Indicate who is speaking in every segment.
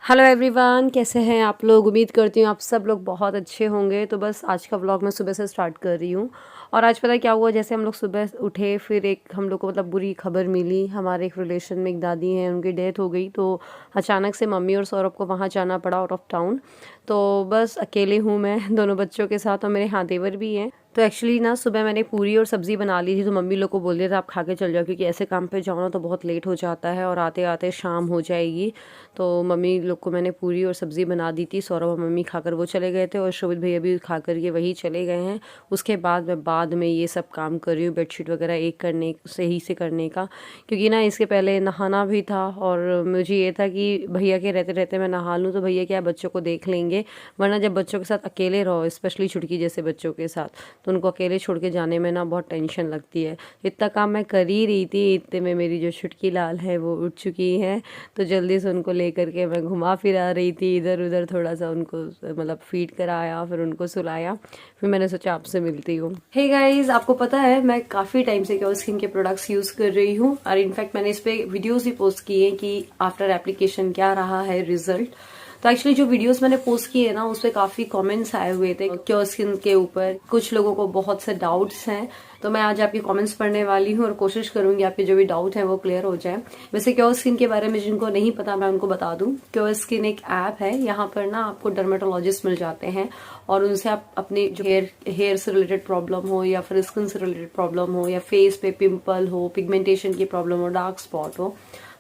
Speaker 1: Hello everyone, कैसे हैं आप लोग। उम्मीद करती हूँ आप सब लोग बहुत अच्छे होंगे। तो बस आज का व्लॉग मैं सुबह से स्टार्ट कर रही हूँ। और आज पता है क्या हुआ, जैसे हम लोग सुबह उठे फिर एक हम लोग को मतलब बुरी खबर मिली। हमारे एक रिलेशन में एक दादी हैं, उनकी डेथ हो गई। तो अचानक से मम्मी और सौरभ को वहाँ जाना पड़ा आउट ऑफ टाउन। तो बस अकेले हूँ मैं दोनों बच्चों के साथ, और मेरे हाँ देवर भी हैं। तो एक्चुअली ना सुबह मैंने पूरी और सब्ज़ी बना ली थी, तो मम्मी लोग को बोल दिया था आप खा के चल जाओ, क्योंकि ऐसे काम पे जाओ ना तो बहुत लेट हो जाता है और आते आते शाम हो जाएगी। तो मम्मी लोग को मैंने पूरी और सब्ज़ी बना दी थी। सौरभ और मम्मी खाकर वो चले गए थे, और शोभित भैया भी खा कर के वही चले गए हैं। उसके बाद में ये सब काम कर रही हूँ, बेडशीट वगैरह एक करने सही से करने का, क्योंकि ना इसके पहले नहाना भी था। और मुझे ये था कि भैया के रहते रहते मैं नहा लूँ, तो भैया क्या बच्चों को देख लेंगे। वरना जब बच्चों के साथ अकेले रहो, स्पेशली छुटकी जैसे बच्चों के साथ, तो उनको अकेले छोड़ के जाने में ना बहुत टेंशन लगती है। इतना काम मैं कर ही रही थी, इतने में मेरी जो छुटकी लाल है वो उठ चुकी है। तो जल्दी से उनको ले करके मैं घुमा फिरा रही थी इधर उधर, थोड़ा सा उनको मतलब फीड कराया, फिर उनको सुलाया। फिर मैंने सोचा आपसे मिलती हूँ। हे गाइस, आपको पता है मैं काफ़ी टाइम से क्योर स्किन के प्रोडक्ट्स यूज़ कर रही हूँ, और इनफैक्ट मैंने इस पे वीडियोस भी पोस्ट किए हैं कि आफ्टर एप्लीकेशन क्या रहा है रिजल्ट। तो एक्चुअली जो वीडियोस मैंने पोस्ट किए ना, उस पर काफी कमेंट्स आए हुए थे क्योर स्किन के ऊपर। कुछ लोगों को बहुत से डाउट्स हैं, तो मैं आज आपके कमेंट्स पढ़ने वाली हूँ और कोशिश करूंगी आपके जो भी डाउट है वो क्लियर हो जाए। वैसे क्योर स्किन के बारे में जिनको नहीं पता मैं उनको बता दूं, क्योर स्किन एक ऐप है। यहाँ पर ना आपको डर्मेटोलॉजिस्ट मिल जाते हैं, और उनसे आप अपने जो हेयर से रिलेटेड प्रॉब्लम हो, या फिर स्किन से रिलेटेड प्रॉब्लम हो, या फेस पे पिंपल हो, पिगमेंटेशन की प्रॉब्लम हो, डार्क स्पॉट हो,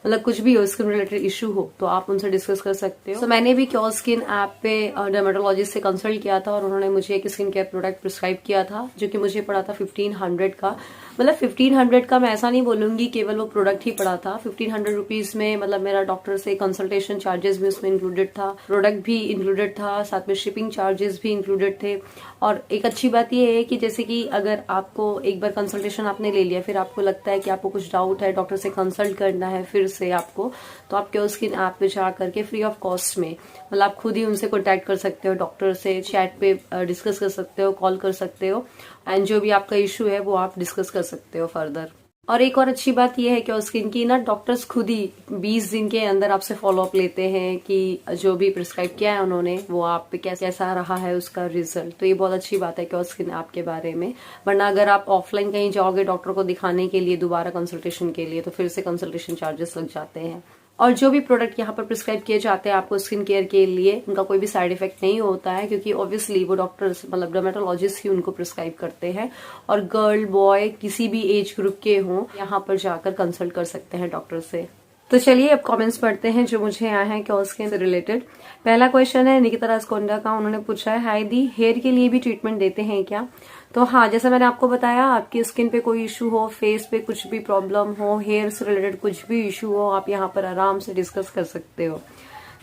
Speaker 1: मतलब कुछ भी हो स्किन रिलेटेड इशू हो, तो आप उनसे डिस्कस कर सकते हो। मैंने भी क्योर स्किन ऐप पे डर्मेटोलॉजिस्ट से कंसल्ट किया था, और उन्होंने मुझे एक स्किन केयर प्रोडक्ट प्रिस्क्राइब किया था, जो कि मुझे पड़ा था 1500 का। मतलब 1500 का मैं ऐसा नहीं बोलूंगी केवल वो प्रोडक्ट ही पड़ा था। 1500 रुपीज में मतलब मेरा डॉक्टर से कंसल्टेशन चार्जेस भी उसमें इंक्लूडेड था, प्रोडक्ट भी इंक्लूडेड था, साथ में शिपिंग चार्जेस भी इंक्लूडेड थे। और एक अच्छी बात ये है कि जैसे कि अगर आपको एक बार कंसल्टेशन आपने ले लिया, फिर आपको लगता है कि आपको कुछ डाउट है, डॉक्टर से कंसल्ट करना है फिर से आपको, तो आप क्योर स्किन ऐप पे जा करके फ्री ऑफ कॉस्ट में मतलब आप खुद ही उनसे कॉन्टैक्ट कर सकते हो, डॉक्टर से चैट पे डिस्कस कर सकते हो, कॉल कर सकते हो, एंड जो भी आपका इशू है वो आप डिस्कस कर सकते हो फर्दर। और एक और अच्छी बात यह है क्योर स्किन की ना, डॉक्टर्स खुद ही 20 दिन के अंदर आपसे फॉलो अप लेते हैं कि जो भी प्रिस्क्राइब किया है उन्होंने वो आप पे कैसा रहा है उसका रिजल्ट। तो ये बहुत अच्छी बात है क्योर स्किन ऐप के बारे में। वरना अगर आप ऑफलाइन कहीं जाओगे डॉक्टर को दिखाने के लिए दोबारा कंसल्टेशन के लिए, तो फिर से कंसल्टेशन चार्जेस लग जाते हैं। और जो भी प्रोडक्ट यहाँ पर प्रिस्क्राइब किए जाते हैं आपको स्किन केयर के लिए, उनका कोई भी साइड इफेक्ट नहीं होता है, क्योंकि ऑब्वियसली वो डॉक्टर्स मतलब डर्मेटोलॉजिस्ट ही उनको प्रिस्क्राइब करते हैं। और गर्ल बॉय किसी भी एज ग्रुप के हों, यहाँ पर जाकर कंसल्ट कर सकते हैं डॉक्टर से। तो चलिए अब कमेंट्स पढ़ते हैं जो मुझे आए हैं क्योर स्किन से रिलेटेड। पहला क्वेश्चन है निकिता राजकोंडा का। उन्होंने पूछा है, हाय दी, हेयर के लिए भी ट्रीटमेंट देते हैं क्या? तो हाँ, जैसा मैंने आपको बताया, आपकी स्किन पे कोई इशू हो, फेस पे कुछ भी प्रॉब्लम हो, हेयर से रिलेटेड कुछ भी इशू हो, आप यहाँ पर आराम से डिस्कस कर सकते हो।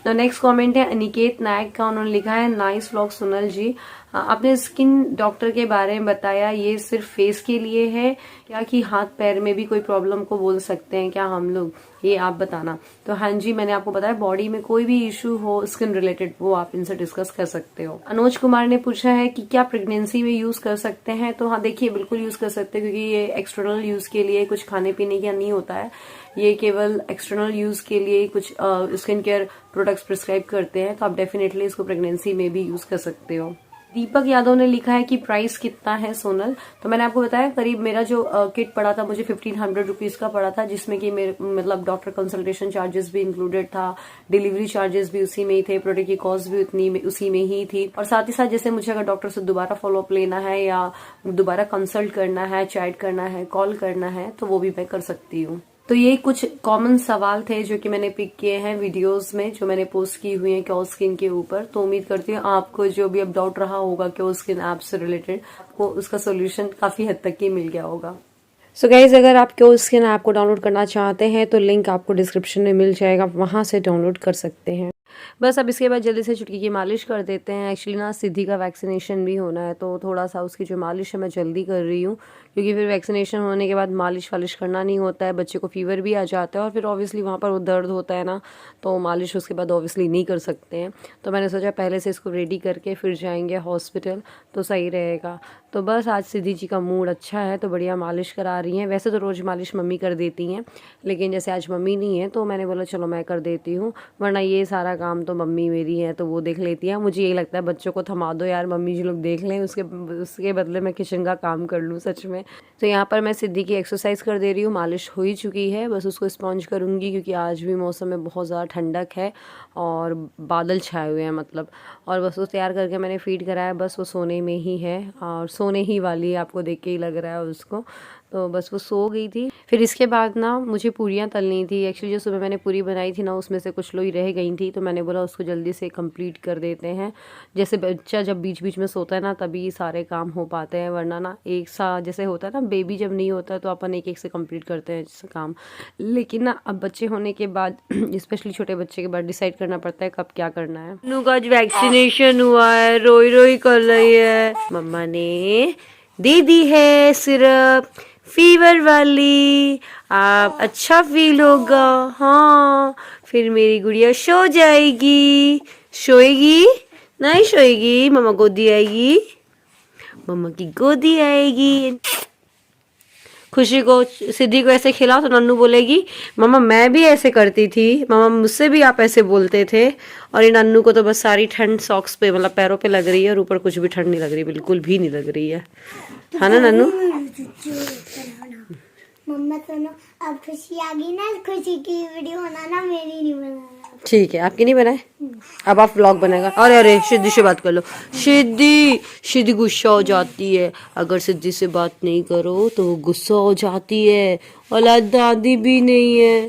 Speaker 1: तो नेक्स्ट कमेंट है अनिकेत नायक का। उन्होंने लिखा है, नाइस व्लॉग सोनल जी, आपने स्किन डॉक्टर के बारे में बताया, ये सिर्फ फेस के लिए है क्या कि हाथ पैर में भी कोई प्रॉब्लम को बोल सकते हैं क्या हम लोग, ये आप बताना। तो हाँ जी, मैंने आपको बताया बॉडी में कोई भी इशू हो स्किन रिलेटेड वो आप इनसे डिस्कस कर सकते हो। अनुज कुमार ने पूछा है कि क्या प्रेगनेंसी में यूज कर सकते हैं? तो हाँ देखिए, बिल्कुल यूज कर सकते हैं, क्योंकि ये एक्सटर्नल यूज के लिए कुछ खाने पीने का नहीं होता है, ये केवल एक्सटर्नल यूज के लिए कुछ स्किन केयर प्रोडक्ट्स प्रिस्क्राइब करते हैं। तो आप डेफिनेटली इसको प्रेगनेंसी में भी यूज कर सकते हो। दीपक यादव ने लिखा है कि प्राइस कितना है सोनल? तो मैंने आपको बताया करीब मेरा जो किट पड़ा था मुझे 1500 रुपीज का पड़ा था, जिसमें कि मेरे मतलब डॉक्टर कंसल्टेशन चार्जेस भी इंक्लूडेड था, डिलीवरी चार्जेस भी उसी में ही थे, प्रोडक्ट की कॉस्ट भी उतनी में उसी में ही थी। और साथ ही साथ जैसे मुझे अगर डॉक्टर से दोबारा फॉलोअप लेना है या दोबारा कंसल्ट करना है, चैट करना है, कॉल करना है, तो वो भी मैं कर सकती हूँ। तो ये कुछ कॉमन सवाल थे जो कि मैंने पिक किए हैं वीडियोस में जो मैंने पोस्ट की हुई है क्योर स्किन के ऊपर। तो उम्मीद करती हूँ आपको जो भी अब डाउट रहा होगा क्योर स्किन ऐप से रिलेटेड, आपको उसका सोल्यूशन काफी हद तक ही मिल गया होगा। सो गाइज, अगर आप क्योर स्किन ऐप को डाउनलोड करना चाहते हैं तो लिंक आपको डिस्क्रिप्शन में मिल जाएगा, वहां से डाउनलोड कर सकते हैं। बस अब इसके बाद जल्दी से चुटकी की मालिश कर देते हैं। एक्चुअली ना सिद्धि का वैक्सीनेशन भी होना है, तो थोड़ा सा उसकी जो मालिश है मैं जल्दी कर रही हूँ, क्योंकि फिर वैक्सीनेशन होने के बाद मालिश वालिश करना नहीं होता है, बच्चे को फीवर भी आ जाता है, और फिर ऑब्वियसली वहाँ पर वो दर्द होता है ना, तो मालिश उसके बाद ऑब्वियसली नहीं कर सकते हैं। तो मैंने सोचा पहले से इसको रेडी करके फिर जाएंगे हॉस्पिटल, तो सही रहेगा। तो बस आज सिद्धि जी का मूड अच्छा है तो बढ़िया मालिश करा रही हैं। वैसे तो रोज़ मालिश मम्मी कर देती हैं, लेकिन जैसे आज मम्मी नहीं है तो मैंने बोला चलो मैं कर देती हूँ, वरना ये सारा काम तो मम्मी मेरी है तो वो देख लेती है। मुझे यही लगता है बच्चों को थमा दो यार, मम्मी जी लोग देख लें, उसके बदले मैं किचन का काम कर लूँ सच में। तो यहाँ पर मैं सिद्धि की एक्सरसाइज कर दे रही हूँ, मालिश हो ही चुकी है, बस उसको स्पॉन्ज करूँगी क्योंकि आज भी मौसम में बहुत ज़्यादा ठंडक है और बादल छाए हुए हैं मतलब। और बस वो तैयार करके मैंने फीड कराया, बस वो सोने में ही है और सोने ही वाली है, आपको देख के ही लग रहा है उसको। तो बस वो सो गई थी। फिर इसके बाद ना मुझे पूरियाँ तलनी थी। एक्चुअली जो सुबह मैंने पूरी बनाई थी ना, उसमें से कुछ लोई रह गई थी, तो मैंने बोला उसको जल्दी से कंप्लीट कर देते हैं। जैसे बच्चा जब बीच बीच में सोता है ना तभी सारे काम हो पाते हैं, वरना ना एक सा जैसे होता है ना, बेबी जब नहीं होता तो अपन एक एक से कंप्लीट करते हैं जैसे काम। लेकिन ना अब बच्चे होने के बाद स्पेशली छोटे बच्चे के बाद डिसाइड करना पड़ता है कब क्या करना है। नू का आज वैक्सीनेशन हुआ है, रोई रोई कर रही है, मम्मा ने दे दी है सिरप फीवर वाली, आप अच्छा फील होगा। हाँ, फिर मेरी गुड़िया सो जाएगी। सोएगी नहीं सोएगी, मम्मा गोदी आएगी, मम्मा की गोदी आएगी। खुशी को सिद्धि को ऐसे खिलाओ तो नन्नू बोलेगी मम्मा मैं भी ऐसे करती थी, मम्मा मुझसे भी आप ऐसे बोलते थे। और ये नन्नू को तो बस सारी ठंड सॉक्स पे मतलब पैरों पे लग रही है और ऊपर कुछ भी ठंड नहीं लग रही, बिल्कुल भी नहीं लग रही है ना नन्नू?
Speaker 2: मम्मा सुनो, अब खुशी आ गई ना, खुशी की वीडियो बनाना, मेरी नहीं बनाना।
Speaker 1: ठीक है, आपकी नहीं बनाए, अब आप व्लॉग बनाएगा। अरे अरे सिद्धि से बात कर लो। सिद्धि गुस्सा हो जाती है, अगर सिद्धि से बात नहीं करो तो वो गुस्सा हो जाती है। और दादी भी नहीं है,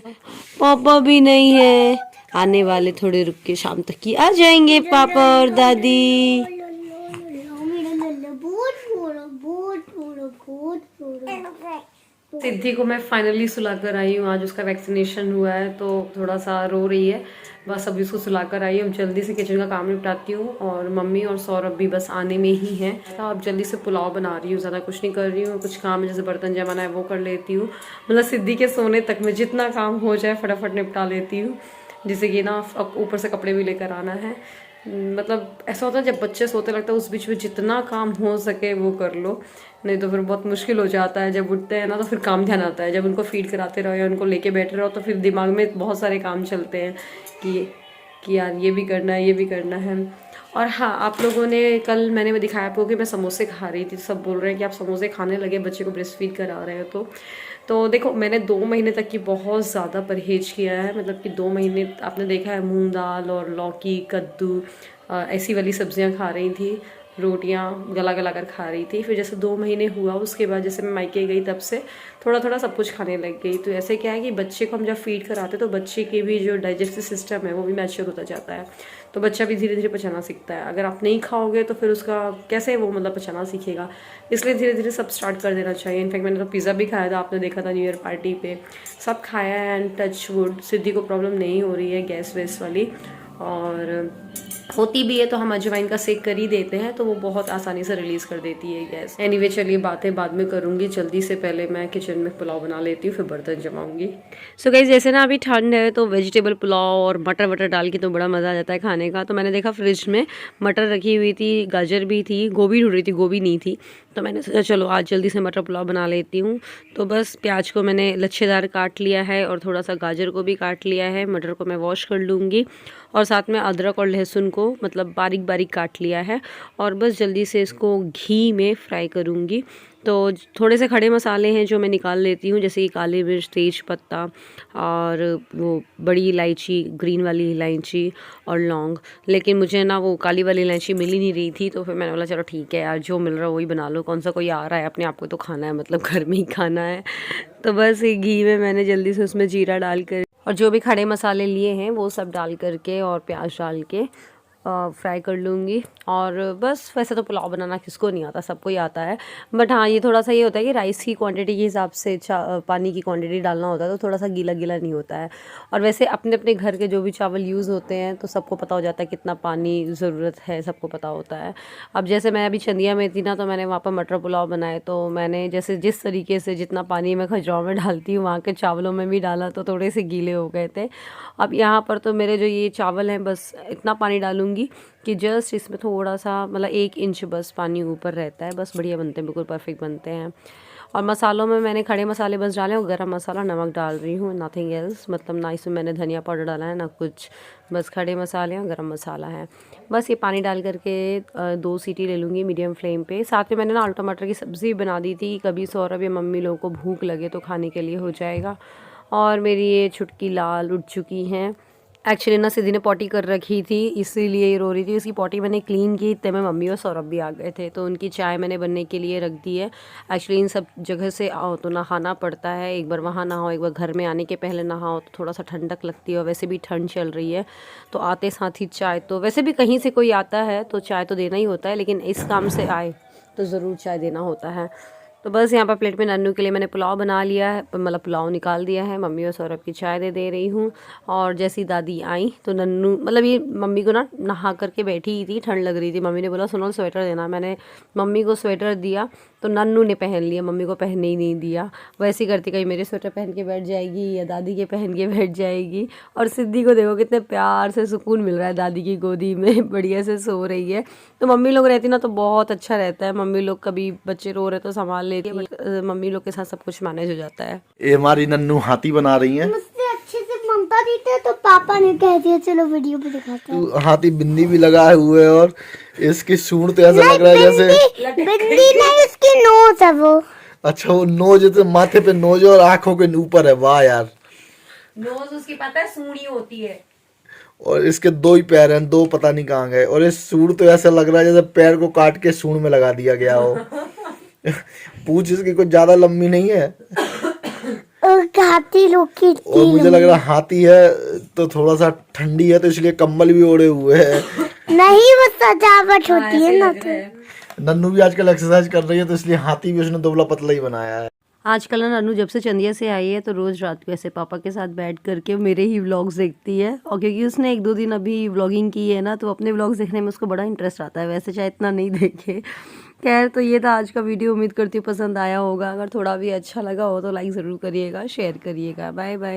Speaker 1: पापा भी नहीं है, आने वाले थोड़े रुक के शाम तक ही आ जाएंगे पापा और दादी। सिद्धि को मैं फाइनली सुला कर आई हूँ, आज उसका वैक्सीनेशन हुआ है तो थोड़ा सा रो रही है। बस अभी उसको सुला कर आई हूँ, जल्दी से किचन का काम निपटाती हूँ और मम्मी और सौरभ भी बस आने में ही हैं। तो अब जल्दी से पुलाव बना रही हूँ, ज़्यादा कुछ नहीं कर रही हूँ, कुछ काम है जैसे बर्तन जमाना है वो कर लेती हूँ। मतलब सिद्धि के सोने तक में जितना काम हो जाए फटाफट निपटा लेती हूँ, जैसे कि ना ऊपर से कपड़े भी लेकर आना है। मतलब ऐसा होता है जब बच्चे सोते लगता है उस बीच में जितना काम हो सके वो कर लो, नहीं तो फिर बहुत मुश्किल हो जाता है। जब उठते हैं ना तो फिर काम ध्यान आता है, जब उनको फीड कराते रहो या उनको लेके बैठे रहो तो फिर दिमाग में बहुत सारे काम चलते हैं कि यार ये भी करना है, ये भी करना है। और हाँ, आप लोगों ने कल मैंने दिखाया आपको कि मैं समोसे खा रही थी, सब बोल रहे हैं कि आप समोसे खाने लगे बच्चे को ब्रेस्ट फीड करा रहे हो। तो देखो मैंने 2 महीने तक की बहुत ज़्यादा परहेज किया है, मतलब कि 2 महीने आपने देखा है मूंग दाल और लौकी कद्दू ऐसी वाली सब्जियां खा रही थी, रोटियां गला गला कर खा रही थी। फिर जैसे 2 महीने हुआ उसके बाद जैसे मैं मायके गई तब से थोड़ा थोड़ा सब कुछ खाने लग गई। तो ऐसे क्या है कि बच्चे को हम जब फीड कराते तो बच्चे की भी जो डाइजेस्टिव सिस्टम है वो भी मैच्योर होता जाता है, तो बच्चा भी धीरे धीरे पचाना सीखता है। अगर आप नहीं खाओगे तो फिर उसका कैसे वो मतलब पचाना सीखेगा, इसलिए धीरे धीरे सब स्टार्ट कर देना चाहिए। इनफैक्ट मैंने तो पिज़्ज़ा भी खाया था, आपने देखा था न्यू ईयर पार्टी पे, सब खाया है। एंड टच वुड सिद्धि को प्रॉब्लम नहीं हो रही है गैस वैस वाली, और होती भी है तो हम अजवाइन का सेक कर ही देते हैं तो वो बहुत आसानी से रिलीज कर देती है गैस। एनीवे चलिए बातें बाद में करूंगी, जल्दी से पहले मैं किचन में पुलाव बना लेती हूँ फिर बर्तन जमाऊंगी। सो गाइस जैसे ना अभी ठंड है तो वेजिटेबल पुलाव और मटर वटर डाल के तो बड़ा मज़ा आ जाता है खाने का। तो मैंने देखा फ्रिज में मटर रखी हुई थी, गाजर भी थी, गोभी ढूंढ रही थी, गोभी नहीं थी, तो मैंने सोचा चलो आज जल्दी से मटर पुलाव बना लेती हूँ। तो बस प्याज को मैंने लच्छेदार काट लिया है और थोड़ा सा गाजर को भी काट लिया है, मटर को मैं वॉश कर लूँगी और साथ में अदरक और लहसुन को मतलब बारीक बारीक काट लिया है और बस जल्दी से इसको घी में फ्राई करूँगी। तो थोड़े से खड़े मसाले हैं जो मैं निकाल लेती हूँ, जैसे कि काली मिर्च, तेज पत्ता और वो बड़ी इलायची, ग्रीन वाली इलायची और लौंग। लेकिन मुझे ना वो काली वाली इलायची मिल ही नहीं रही थी तो फिर मैंने बोला चलो ठीक है यार, जो मिल रहा है वही बना लो, कौन सा कोई आ रहा है, अपने आप को तो खाना है, मतलब घर में ही खाना है। तो बस ये घी में मैंने जल्दी से उसमें जीरा डाल कर और जो भी खड़े मसाले लिए हैं वो सब डाल करके और प्याज डाल के फ्राई कर लूँगी। और बस वैसे तो पुलाव बनाना किसको नहीं आता, सबको ही आता है, बट हाँ ये थोड़ा सा ये होता है कि राइस की क्वांटिटी के हिसाब से पानी की क्वांटिटी डालना होता है तो थोड़ा सा गीला गीला नहीं होता है। और वैसे अपने अपने घर के जो भी चावल यूज़ होते हैं तो सबको पता हो जाता है कितना पानी ज़रूरत है, सबको पता होता है। अब जैसे मैं अभी चंदिया में थी ना तो मैंने वहाँ पर मटर पुलाव बनाए, तो मैंने जैसे जिस तरीके से जितना पानी मैं खजुराहो में डालती हूँ वहाँ के चावलों में भी डाला तो थोड़े से गीले हो गए थे। अब यहाँ पर तो मेरे जो ये चावल हैं बस इतना पानी डालूँगी कि जस्ट इसमें थोड़ा सा मतलब 1 इंच बस पानी ऊपर रहता है, बस बढ़िया बनते हैं, बिल्कुल परफेक्ट बनते हैं। और मसालों में मैंने खड़े मसाले बस डाले और गरम मसाला नमक डाल रही हूँ, नथिंग एल्स। मतलब ना इसमें मैंने धनिया पाउडर डाला है ना कुछ, बस खड़े मसाले और गरम मसाला है। बस ये पानी डाल करके 2 सीटी ले लूँगी मीडियम फ्लेम पे। साथ में मैंने ना आलू टमाटर की सब्ज़ी बना दी थी, कभी सौरभ या मम्मी लोगों को भूख लगे तो खाने के लिए हो जाएगा। और मेरी ये छुटकी लाल उठ चुकी हैं। एक्चुअली ना सिद्धि ने पॉटी कर रखी थी, इसीलिए ये रो रही थी। उसकी पॉटी मैंने क्लीन की, इतने में मम्मी और सौरभ भी आ गए थे, तो उनकी चाय मैंने बनने के लिए रख दी है। एक्चुअली इन सब जगह से आओ तो नहाना पड़ता है, एक बार वहाँ नहाओ, एक बार घर में आने के पहले नहाओ, तो थोड़ा सा ठंडक लगती है। और वैसे भी ठंड चल रही है, तो आते साथ ही चाय, तो वैसे भी कहीं से कोई आता है तो चाय तो देना ही होता है, लेकिन इस काम से आए तो ज़रूर चाय देना होता है। तो बस यहाँ पर प्लेट में नन्नू के लिए मैंने पुलाव बना लिया है, मतलब पुलाव निकाल दिया है। मम्मी और सौरभ की चाय दे रही हूँ। और जैसी दादी आई तो नन्नू, मतलब ये मम्मी को ना नहा करके बैठी ही थी, ठंड लग रही थी। मम्मी ने बोला सोनल स्वेटर देना, मैंने मम्मी को स्वेटर दिया तो नन्नू ने पहन लिया, मम्मी को पहनने ही नहीं दिया। वैसे ही करती, कहीं मेरे स्वेटर पहन के बैठ जाएगी या दादी के पहन के बैठ जाएगी। और सिद्धि को देखो कितने प्यार से सुकून मिल रहा है, दादी की गोदी में बढ़िया से सो रही है। तो मम्मी लोग रहती ना तो बहुत अच्छा रहता है। मम्मी लोग कभी बच्चे रो रहे तो संभाल लेती है, मम्मी लोग के साथ सब कुछ मैनेज हो जाता है।
Speaker 3: ये हमारी नन्नू हाथी बना रही है।
Speaker 2: मुझसे अच्छे से ममता देते हैं तो पापा ने कह दिया चलो वीडियो पे दिखाते हैं।
Speaker 3: तू हाथी बिंदी भी लगाए हुए है और इसकी सूंड तो ऐसा लग रहा है जैसे
Speaker 2: बिंदी नहीं, उसकी नोज है वो।
Speaker 3: अच्छा वो नोज है, तो माथे पे नोज और आंखों के ऊपर है। वाह यार,
Speaker 1: नोज उसकी पता है सूंडी होती है।
Speaker 3: और इसके 2 ही पैर हैं, 2 पता नहीं कहाँ गए। और ये सूंड तो ऐसा लग रहा है जैसे पैर को काट के सूंड में लगा दिया गया हो। पूंछ इसकी कुछ ज्यादा लंबी नहीं है।
Speaker 2: और हाथी लोग की
Speaker 3: और मुझे लग रहा हाथी है तो थोड़ा सा ठंडी है, तो इसलिए कंबल भी ओढ़े हुए है।
Speaker 2: नहीं, वो सजावट होती है ना। तो
Speaker 3: नन्नू भी आजकल एक्सरसाइज कर रही है, तो इसलिए हाथी भी उसने दुबला पतला ही बनाया है।
Speaker 1: आजकल ना नन्नू जब से चंदिया से आई है तो रोज़ रात को ऐसे पापा के साथ बैठ करके मेरे ही व्लॉग्स देखती है। और क्योंकि उसने 1-2 दिन अभी व्लॉगिंग की है ना, तो अपने व्लॉग्स देखने में उसको बड़ा इंटरेस्ट आता है। वैसे चाहे इतना नहीं देखे। खैर, तो ये था आज का वीडियो। उम्मीद करती हूँ पसंद आया होगा। अगर थोड़ा भी अच्छा लगा हो तो लाइक ज़रूर करिएगा, शेयर करिएगा। Bye bye.